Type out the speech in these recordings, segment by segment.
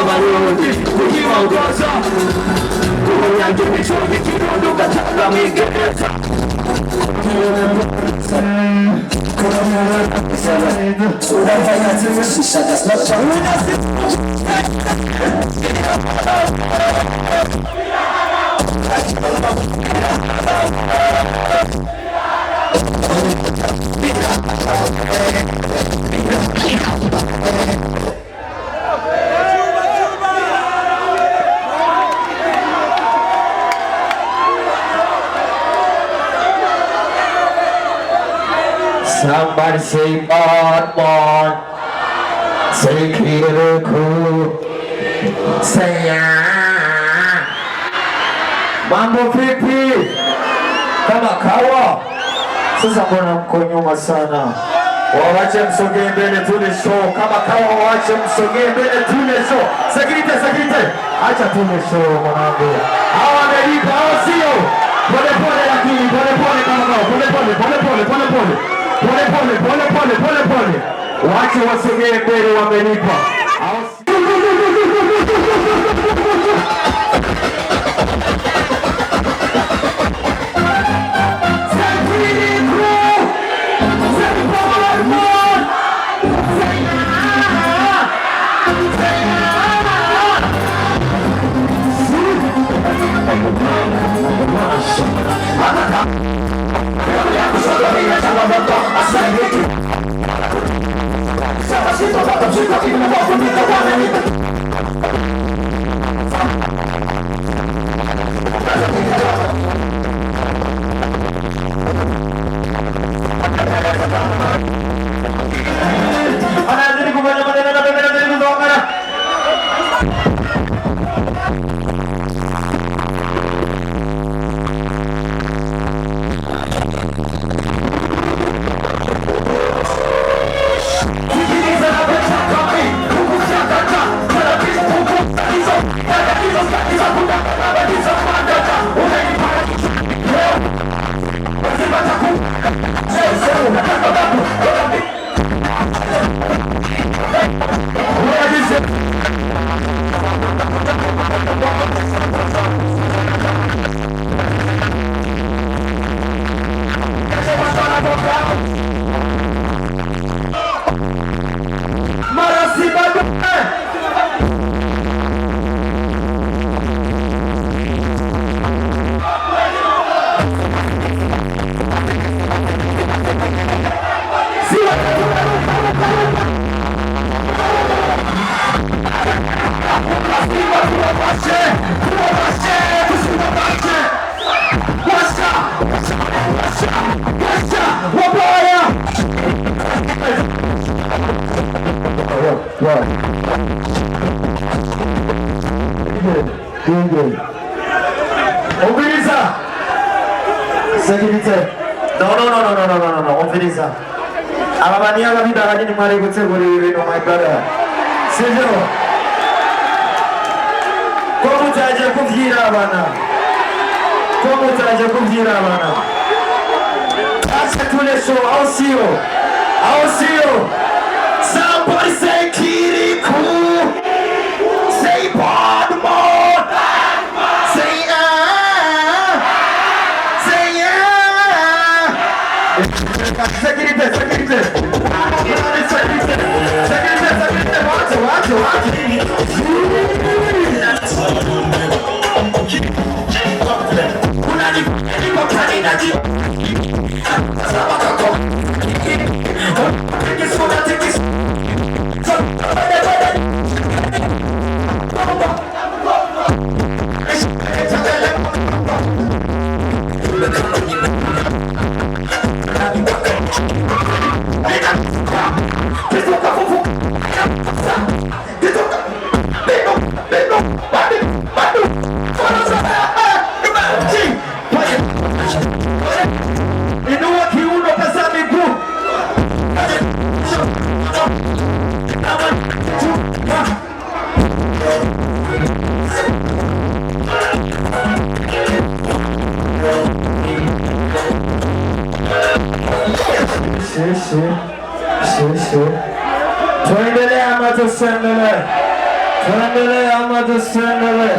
abarundi kuyirongoza umunyange micoga ikirundo ugatanga mwigereza Somebody say bon, say kiriku, say yeah. Mambo vipi? Kama kawa. Sasa mbona mko nyuma sana? Wawache msogee mbele tule show. Kama kawa wawache msogee mbele tule show. Sekirite. Acha tule show mwanangu. Hawa wamelipa, hawa sio. Pole lakini pole kama kawa. Pole. Wache wasogee mbele wamelipa. Umbiliza. Sekirite. No. Umbiliza. Ababani ababidara ni mwari gutegurira no my brother. Sivyo. Ko mutaje kuvyira abana. Acha tule show au sio. Somebody say kiriku. Say badman. Say Sekirite. Tuendelee ama tusiendelee? tuendelee ama tusiendelee?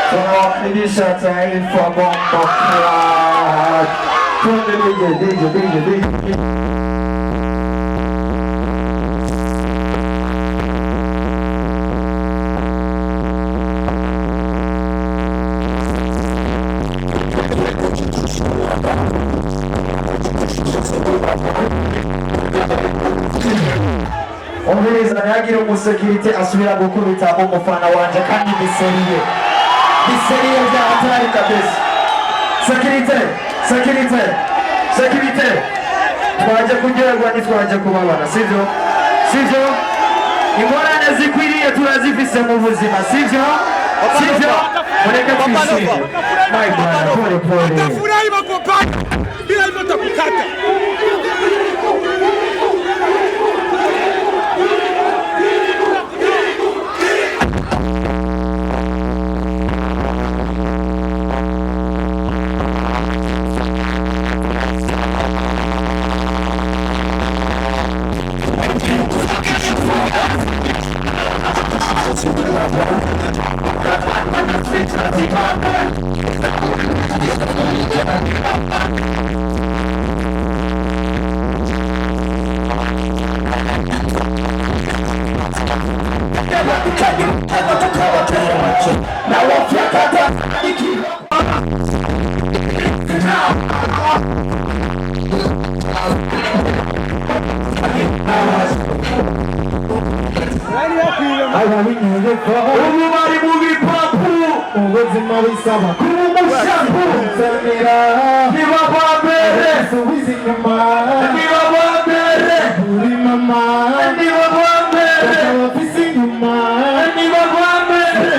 Tunawakilisha taifa Bomba Class. Twende DJ. Ohereza ntihagire umusekirite asubira gukubita umufana wanje kandi biseriye bya hatari kabisa. Sekirite twaje kuryoherwa ntitwaje kubabana, sivyo? Ingorane zikwiriye turazifise mu buzima, sivyo? Mureke twishime. My brother, pole. Watafurahi wakopata bila hivyo takukata. Ubumari mubipapu ubuzima bisaba kumushapu samira niba bambere subiza inyuma niba bambere uri mama niba bambere abafisi inyuma niba bambere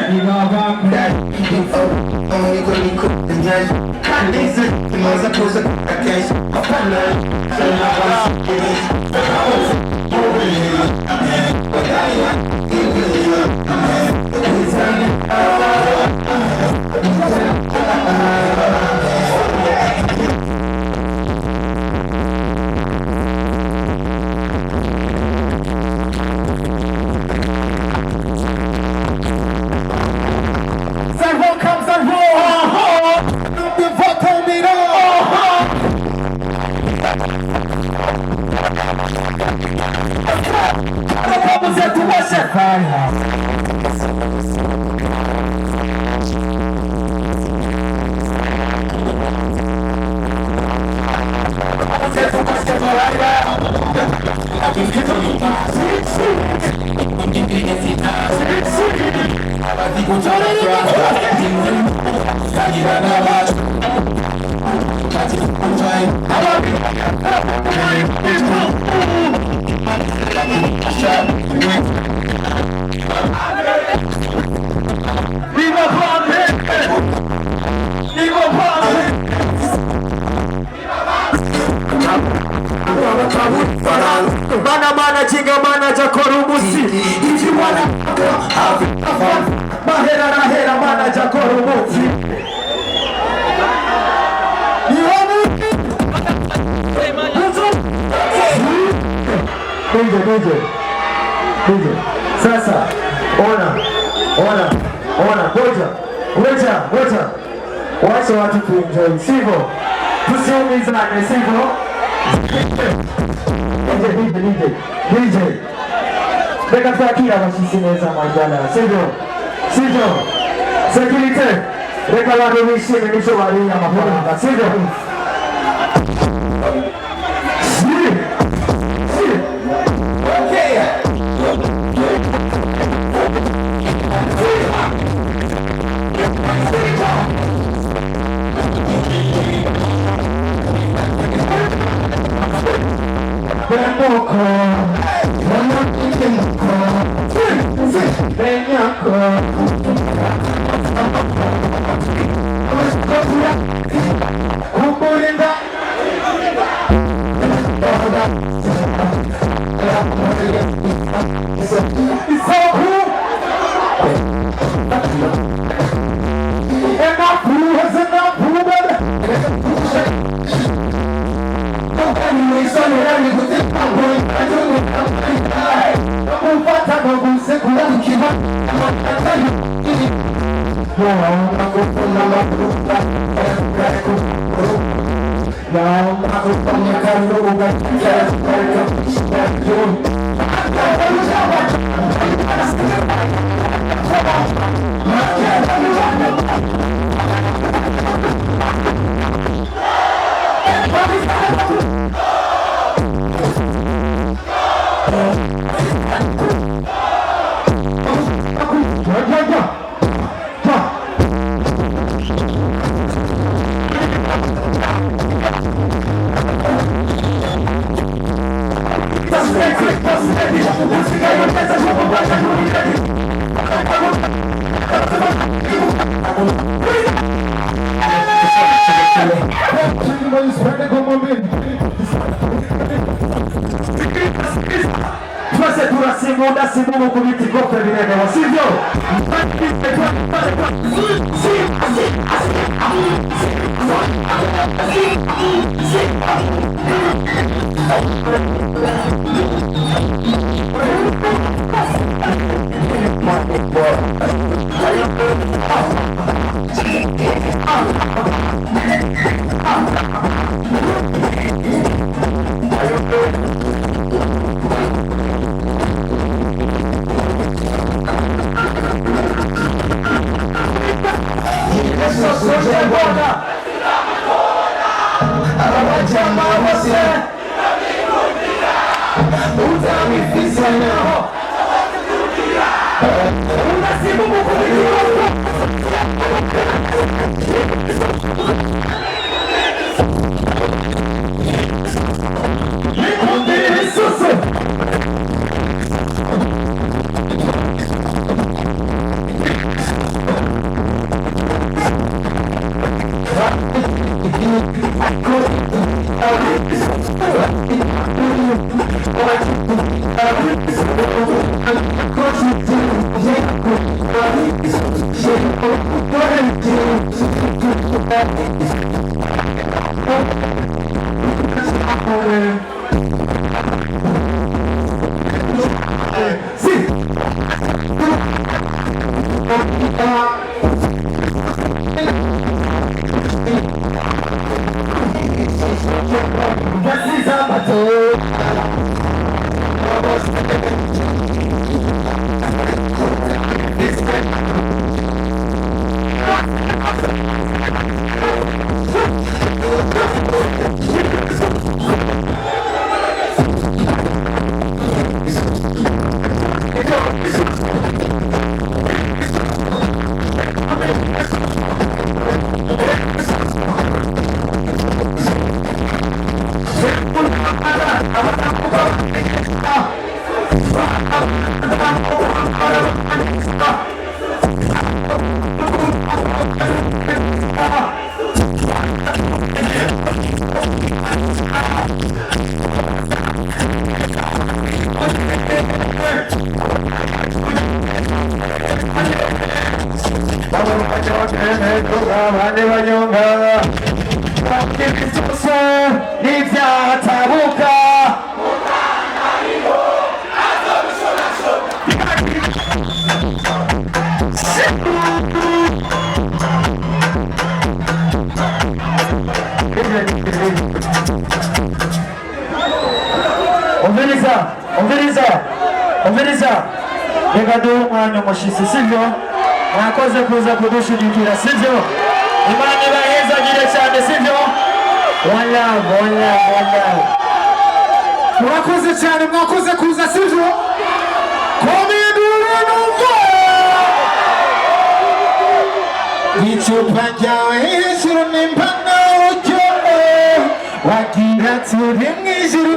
niko kandize imaza kuza kakesha afana Mana jinga mana jakorumusi iji wana mahera mana jakorumusi DJ. Sasa ona ngoja wacha watu tuenjoy, sivyo? Tusiumizane, sivyo? DJ Beka tuakira washisineza majala, sivyo? Sekirite Beka wadu wishime nisho waria mafaranga, sivyo? Kupata babu sekula Twese turasimbuka simbuka kubita ikofe biremewe sivyo? Reka duhe umwanya umushitsi sivyo? Mwakoze kuza kudushigikira sivyo? Imana ibahezagire cyane sivyo? One love. Mwakoze cyane, mwakoze kuza sivyo? Komidure numva icupa ryawe hejuru n'impano uryohe wagira turi mu ijuru